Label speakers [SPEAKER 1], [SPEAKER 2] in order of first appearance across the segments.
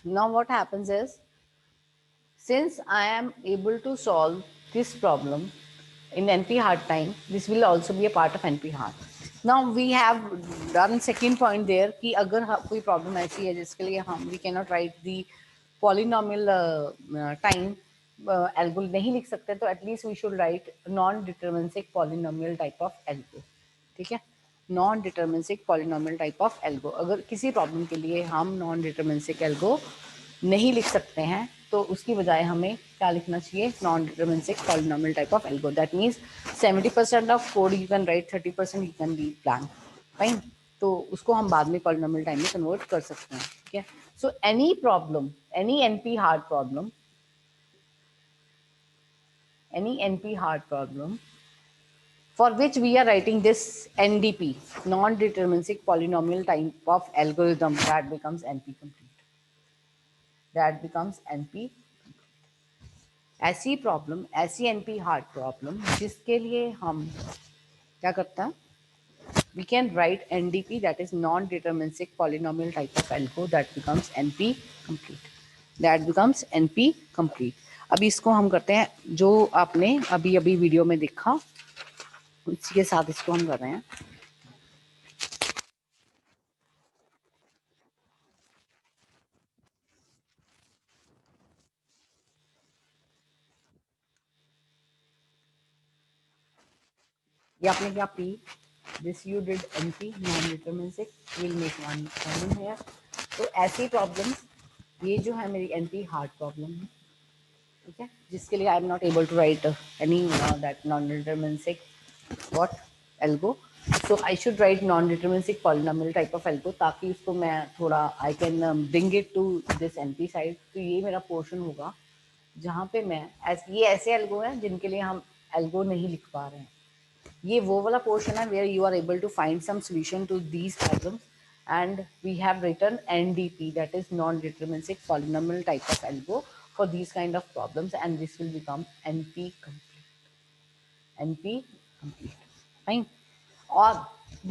[SPEAKER 1] Now what happens is, since I am able to solve this problem in NP hard time, this will also be a part of NP hard. Now we have done second point there कि अगर कोई problem ऐसी है जिसके लिए हम we cannot write the polynomial time algo नहीं लिख सकते, तो at least we should write non deterministic polynomial type of algo. ठीक है, non deterministic polynomial type of algo. अगर किसी प्रॉब्लम के लिए हम नॉन डिटर्मिनिस्टिक एल्गो नहीं लिख सकते हैं तो उसकी बजाय हमें क्या लिखना चाहिए, non deterministic polynomial type of algo. That means 70% of code you can write, 30% you can leave blank. Fine. तो उसको हम बाद में पॉलिनोमियल टाइम में कन्वर्ट कर सकते हैं. ठीक है. So any problem, any NP hard problem, any NP hard problem for which we are writing this NDP, non-deterministic polynomial type of algorithm, that becomes NP complete. That becomes NP. ऐसी problem, ऐसी NP hard problem जिसके लिए हम क्या करते हैं, we can write NDP, that is non-deterministic polynomial type of algo, that becomes NP complete. That becomes NP complete. अभी इसको हम करते हैं जो आपने अभी अभी वीडियो में देखा, इसी के साथ इसको हम कर रहे हैं. ये आपने क्या P, this you did NP non deterministic, will make one common here. तो ऐसी प्रॉब्लम्स, ये जो है मेरी एनपी हार्ड प्रॉब्लम है. ठीक है, जिसके लिए I am not able to write any that non deterministic what algo. So I should write non deterministic polynomial type of algo, ताकि उसको मैं थोड़ा I can bring it to this NP side. तो ये मेरा पोर्शन होगा जहाँ पे मैं ये ऐसे एल्गो हैं जिनके लिए हम एल्गो नहीं लिख पा रहे हैं. ये वो वाला पोर्शन है where you are able to find some solution to these problems, and we have written NDP, that is non-deterministic polynomial type of algo for these kind of problems, and this will become NP complete. NP complete. Fine. Or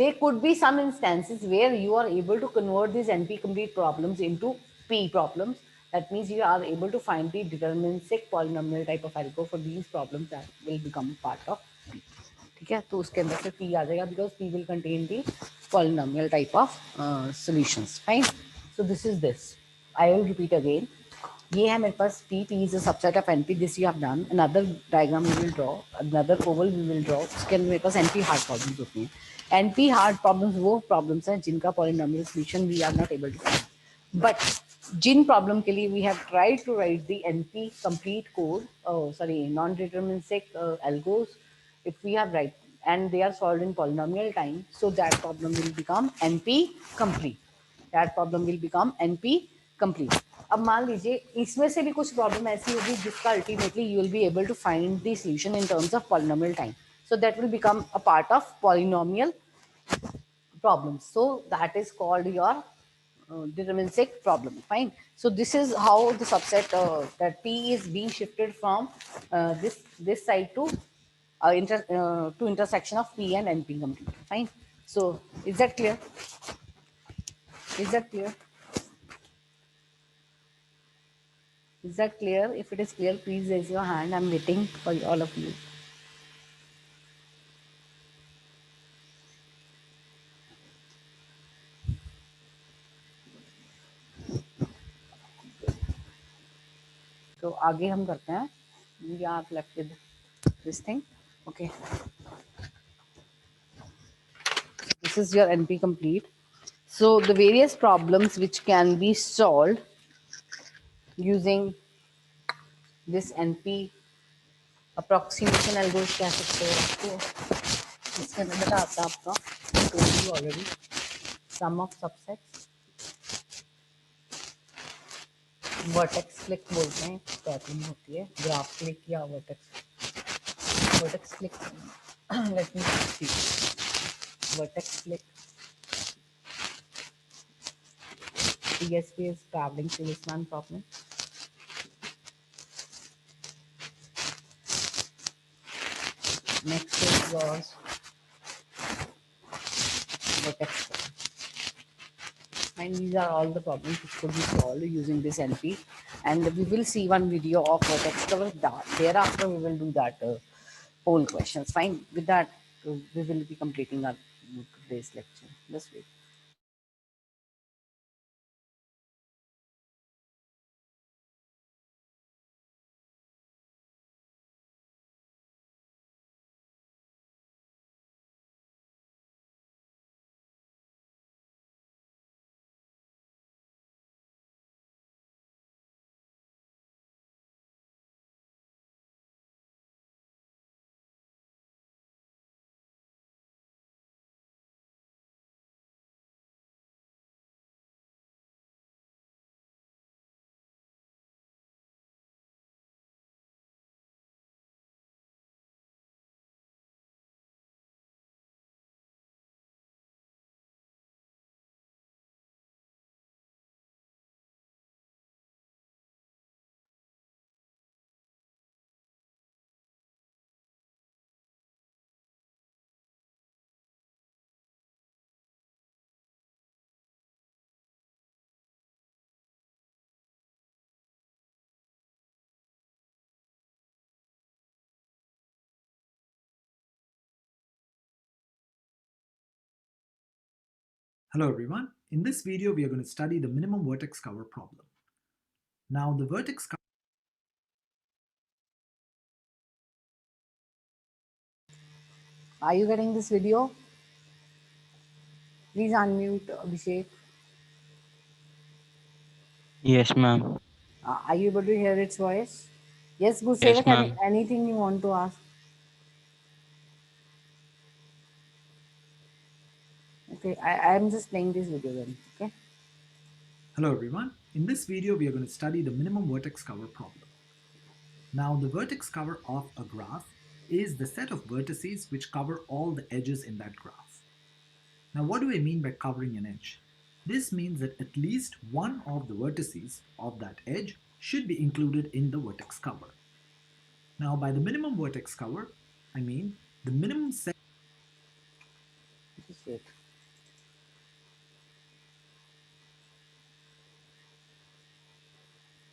[SPEAKER 1] there could be some instances where you are able to convert these NP complete problems into P problems. That means you are able to find the deterministic polynomial type of algo for these problems that will become part of P. ठीक है, तो उसके अंदर से P आ जाएगा, because P will contain the polynomial type of solutions. Fine. So this is this. I will repeat again. ये है मेरे पास P. P is a subset of NP. This you have done. Another diagram we will draw. Another oval we will draw. उसके अंदर मेरे पास NP hard problems होती हैं. NP hard problems वो problems हैं जिनका polynomial solution we are not able to find. But Jin problem के लिए we have tried to write the NP complete code, non-deterministic algos, if we have right and they are solved in polynomial time, so that problem will become NP complete. That problem will become NP complete. अब मान लीजिए इसमें से भी कुछ problem ऐसी होगी जिसका ultimately you will be able to find the solution in terms of polynomial time, so that will become a part of polynomial problem. So that is called your deterministic problem. Fine. So this is how the subset that P is being shifted from this side to intersection of P and NP complete. Fine. So is that clear? Is that clear? Is that clear? If it is clear, please raise your hand. I'm waiting for all of you. तो आगे हम करते हैं. We are left with this thing. Okay. This is your NP complete. So the various problems which can be solved using this NP approximation algorithm कह सकते हो इसको. इसके अंदर बताता आपका already sum of subsets, vertex click बोलते हैं, पैटर्न होती है ग्राफ क्लिक या vertex click. Let me see. Vertex click. TSP is traveling salesman problem. Next is was vertex. And these are all the problems which could be solved using this NP. And we will see one video of vertex cover. Thereafter, we will do that poll questions. Fine. With that, we will be completing our today's lecture. Just wait.
[SPEAKER 2] Hello everyone. In this video, we are going to study the minimum vertex cover problem. Now the vertex cover.
[SPEAKER 1] Are you getting this video? Please unmute Abhishek.
[SPEAKER 3] Yes, ma'am.
[SPEAKER 1] Are you able to hear its voice? Yes,
[SPEAKER 3] Yes,
[SPEAKER 1] Gusevak,
[SPEAKER 3] ma'am.
[SPEAKER 1] anything you want to ask? Okay, I am just playing this video then. Okay.
[SPEAKER 2] Hello everyone. In this video, we are going to study the minimum vertex cover problem. Now the vertex cover of a graph is the set of vertices which cover all the edges in that graph. Now what do I mean by covering an edge? This means that at least one of the vertices of that edge should be included in the vertex cover. Now by the minimum vertex cover, I mean the minimum set.
[SPEAKER 1] Just wait.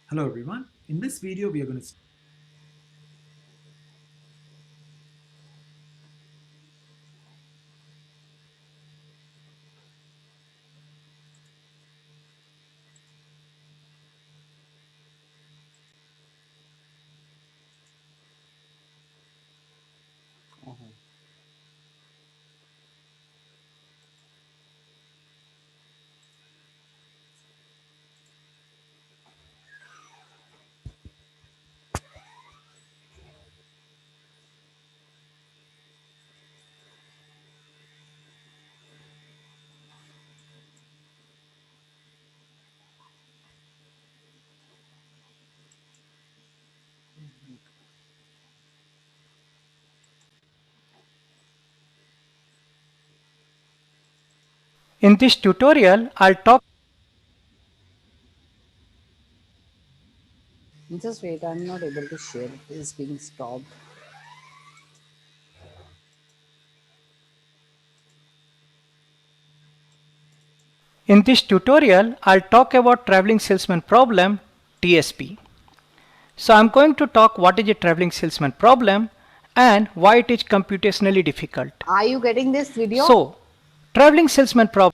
[SPEAKER 2] Hello everyone. In this video, we are going to
[SPEAKER 4] In this tutorial, I'll talk.
[SPEAKER 1] Just wait. I'm not able to share. It is being stopped.
[SPEAKER 4] In this tutorial, I'll talk about traveling salesman problem, TSP. So I'm going to talk what is a traveling salesman problem and why it is computationally difficult.
[SPEAKER 1] Are you getting this video?
[SPEAKER 4] So, traveling salesman problem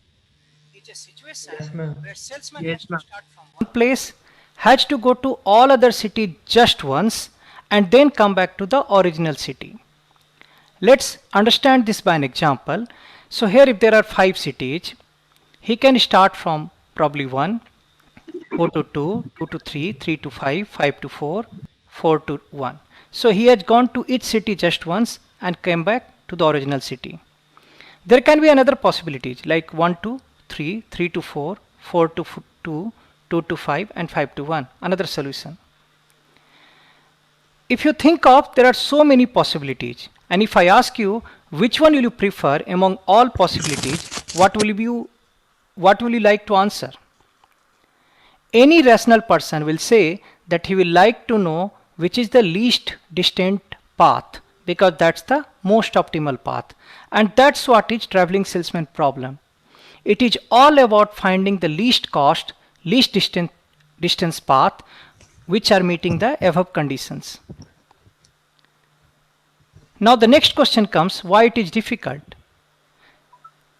[SPEAKER 4] is a situation where salesman has to start from one place, has to go to all other city just once, and then come back to the original city. Let's understand this by an example. So here if there are 5 cities, he can start from probably 1, go to 2, 2 to 3, 3 to 5, 5 to 4, 4 to 1. So he has gone to each city just once and came back to the original city. There can be another possibilities like 1 to 3, 3 to 4, 4 to 2, 2 to 5 and 5 to 1. Another solution. If you think of, there are so many possibilities, and if I ask you which one will you prefer among all possibilities, what will you like to answer? Any rational person will say that he will like to know which is the least distant path, because that's the most optimal path, and that's what is traveling salesman problem. It is all about finding the least cost, least distance path which are meeting the above conditions. Now the next question comes, why it is difficult?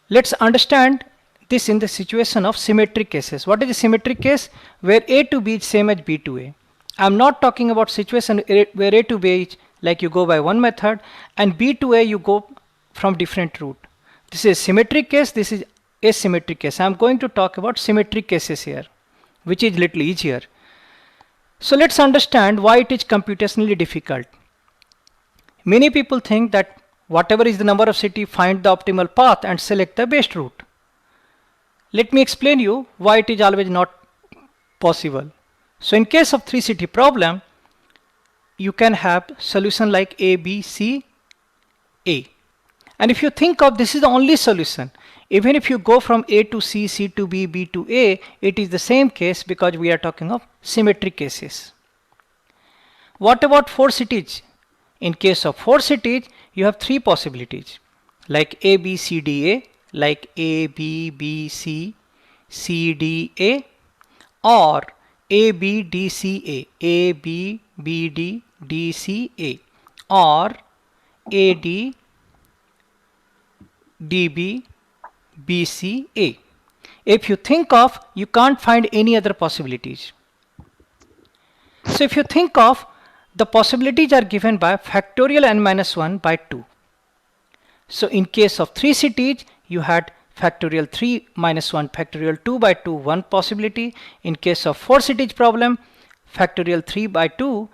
[SPEAKER 4] Let's understand this in the situation of symmetric cases. What is a symmetric case? Where A to B is same as B to A. I'm not talking about situation where A to B is like you go by one method and B to A you go from different route. This is symmetric case, this is asymmetric case. I'm going to talk about symmetric cases here, which is little easier. So let's understand why it is computationally difficult. Many people think that whatever is the number of city, find the optimal path and select the best route. Let me explain you why it is always not possible. So in case of 3-city problem, you can have solution like A, B, C, A. And if you think of this is the only solution, even if you go from A to C, C to B, B to A, it is the same case because we are talking of symmetric cases. What about 4 cities? In case of 4 cities, you have 3 possibilities like A, B, C, D, A, like A, B, B, C, C, D, A, or A, B, D, C, A, A, B, B, D, D, C, A, or A, D, D, B, B, C, A. If you think of, you can't find any other possibilities. So if you think of, the possibilities are given by factorial n minus 1 by 2. So in case of 3 cities, you had factorial 3 minus 1 factorial 2 by 2, one possibility. In case of 4 cities problem, factorial 3 by 2,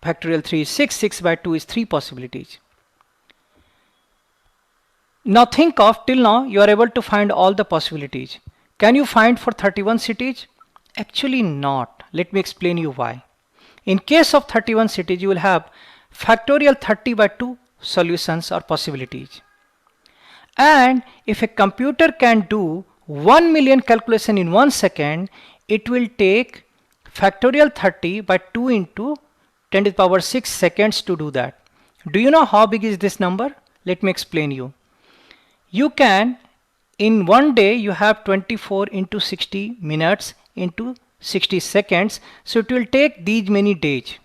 [SPEAKER 4] factorial 3 is 6, 6 by 2 is 3 possibilities. Now think of, till now you are able to find all the possibilities. Can you find for 31 cities? Actually not. Let me explain you why. In case of 31 cities, you will have factorial 30 by 2 solutions or possibilities. And if a computer can do 1 million calculation in 1 second, it will take factorial 30 by 2 into 10 to the power 6 seconds to do that. Do you know how big is this number? Let me explain you. You can, in one day, you have 24 into 60 minutes into 60 seconds. So it will take these many days.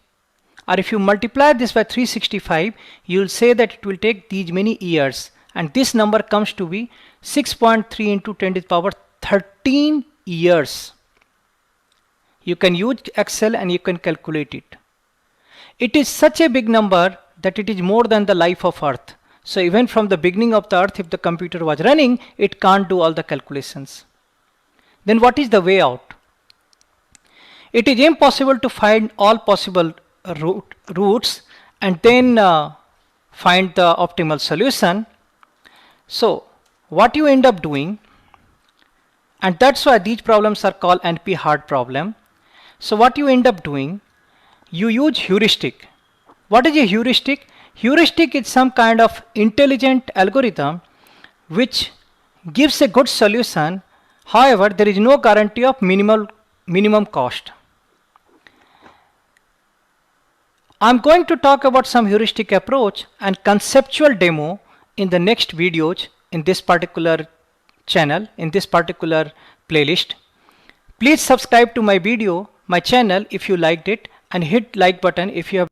[SPEAKER 4] Or if you multiply this by 365, you will say that it will take these many years. And this number comes to be 6.3 into 10 to the power 13 years. You can use Excel and you can calculate it. It is such a big number that it is more than the life of Earth. So even from the beginning of the Earth, if the computer was running, it can't do all the calculations. Then what is the way out? It is impossible to find all possible routes and then find the optimal solution. So what you end up doing, and that's why these problems are called NP hard problem. So what you end up doing, you use heuristic. What is a heuristic? Heuristic is some kind of intelligent algorithm which gives a good solution. However, there is no guarantee of minimum cost. I'm going to talk about some heuristic approach and conceptual demo in the next videos in this particular channel, in this particular playlist. Please subscribe to my channel if you liked it, and hit like button if you have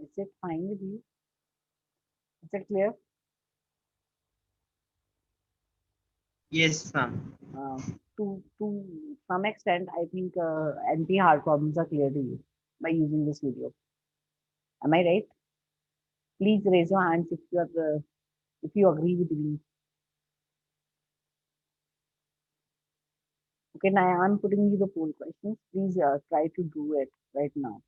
[SPEAKER 1] Is it fine with you? Is it clear?
[SPEAKER 3] Yes, ma'am.
[SPEAKER 1] To some extent, I think NP hard problems are clear to you by using this video. Am I right? Please raise your hands if you agree with me. Okay, now I'm putting you the poll questions. Please try to do it right now.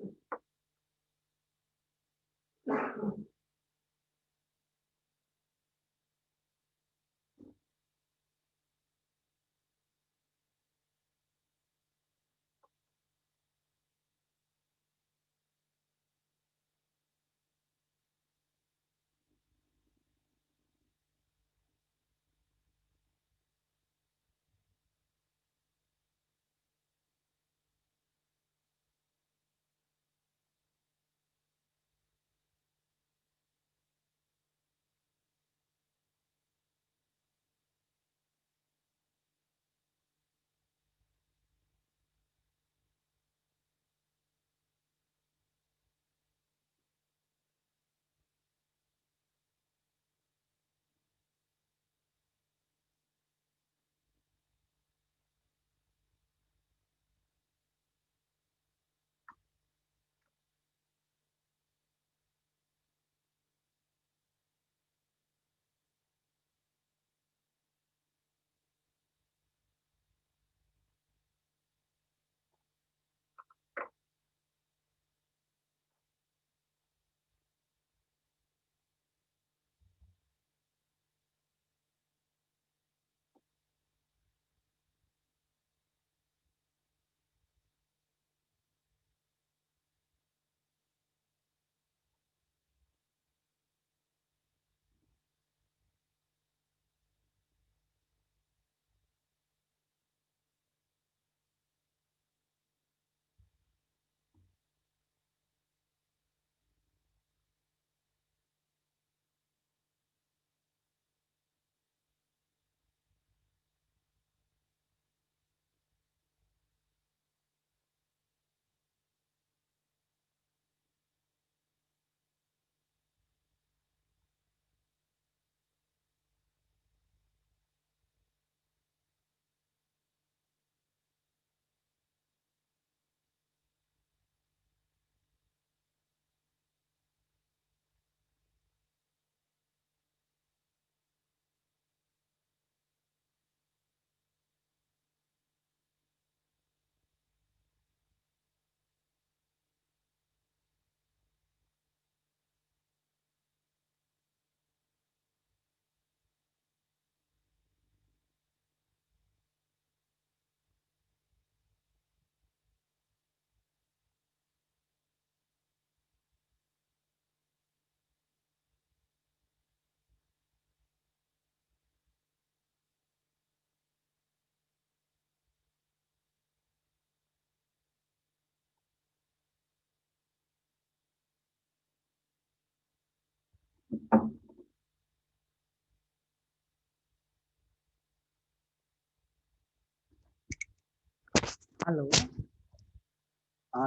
[SPEAKER 1] Hello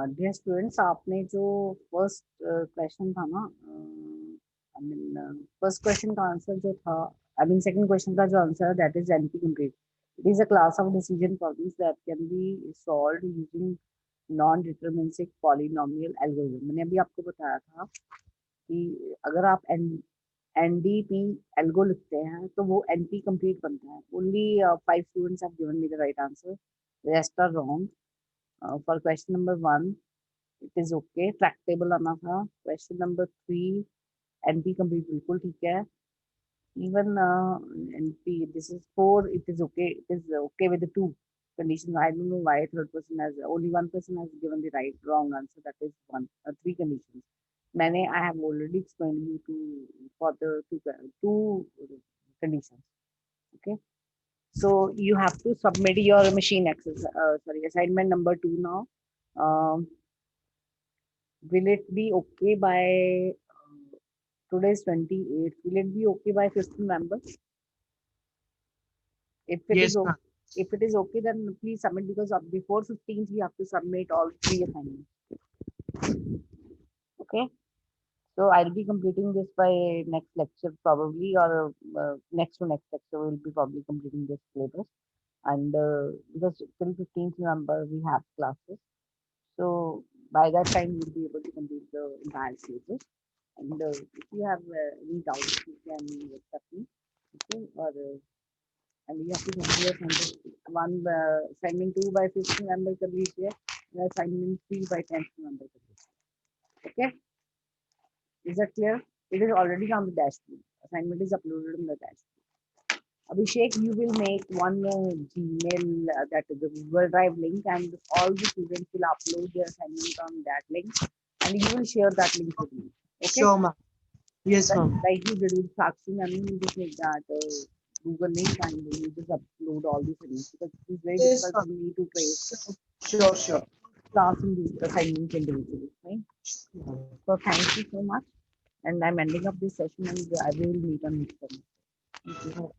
[SPEAKER 1] dear students, आपने जो first question था ना, I mean first question का answer जो था, I mean second question का जो answer है, that is NP complete. It is a class of decision problems that can be solved using non deterministic polynomial algorithm. मैंने अभी आपको बताया था कि अगर आप एनडीपी एल्गो लिखते हैं तो वो एनपी कंप्लीट बनता है. Only 5 students have given me the right answer, rest are wrong. For question number 1 it is okay, tractable आना था. क्वेश्चन नंबर 3 एनपी कंप्लीट बिल्कुल ठीक है. even NP, this is 4, it is okay, it is okay with the 2 conditions. I don't know why third person has, only one person has given the right wrong answer, that is 3 conditions. मैंने I have already explained you to for the two conditions. Okay, so you have to submit your machine access, sorry, assignment number 2 now. um, will it be okay by today's 28th, will it be okay by 5th November? If it is
[SPEAKER 3] Yes,
[SPEAKER 1] okay,
[SPEAKER 3] ma'am.
[SPEAKER 1] if it is okay, then please submit, because before 15th we have to submit all 3 assignments. Okay. So I'll be completing this by next lecture probably, or next to next lecture we'll be probably completing this syllabus. And because till 15th November we have classes, so by that time we'll be able to complete the entire syllabus. And if you have any doubts, you can WhatsApp me. Okay, or and you have to complete assignment 1, assignment 2 by 5th November कर लीजिए, assignment 3 by 10th November कर लीजिए. Okay, is that clear? It is already on the dashboard. Assignment is uploaded on the dashboard. Abhishek, you will make one Gmail that is the Google Drive link, and all the students will upload their assignment on that link, and you will share that link with me. Okay,
[SPEAKER 3] Sure, ma'am. Yes,
[SPEAKER 1] like,
[SPEAKER 3] ma'am.
[SPEAKER 1] like you did with Sakshi, I mean, you just make that Google link and you just upload all these things because it is very
[SPEAKER 3] Yes,
[SPEAKER 1] difficult for
[SPEAKER 3] ma'am.
[SPEAKER 1] me to trace
[SPEAKER 3] Sure, sure.
[SPEAKER 1] class and the assignments individually. Right? So thank you so much, and I'm ending up this session, and I will meet on next time. Thank you.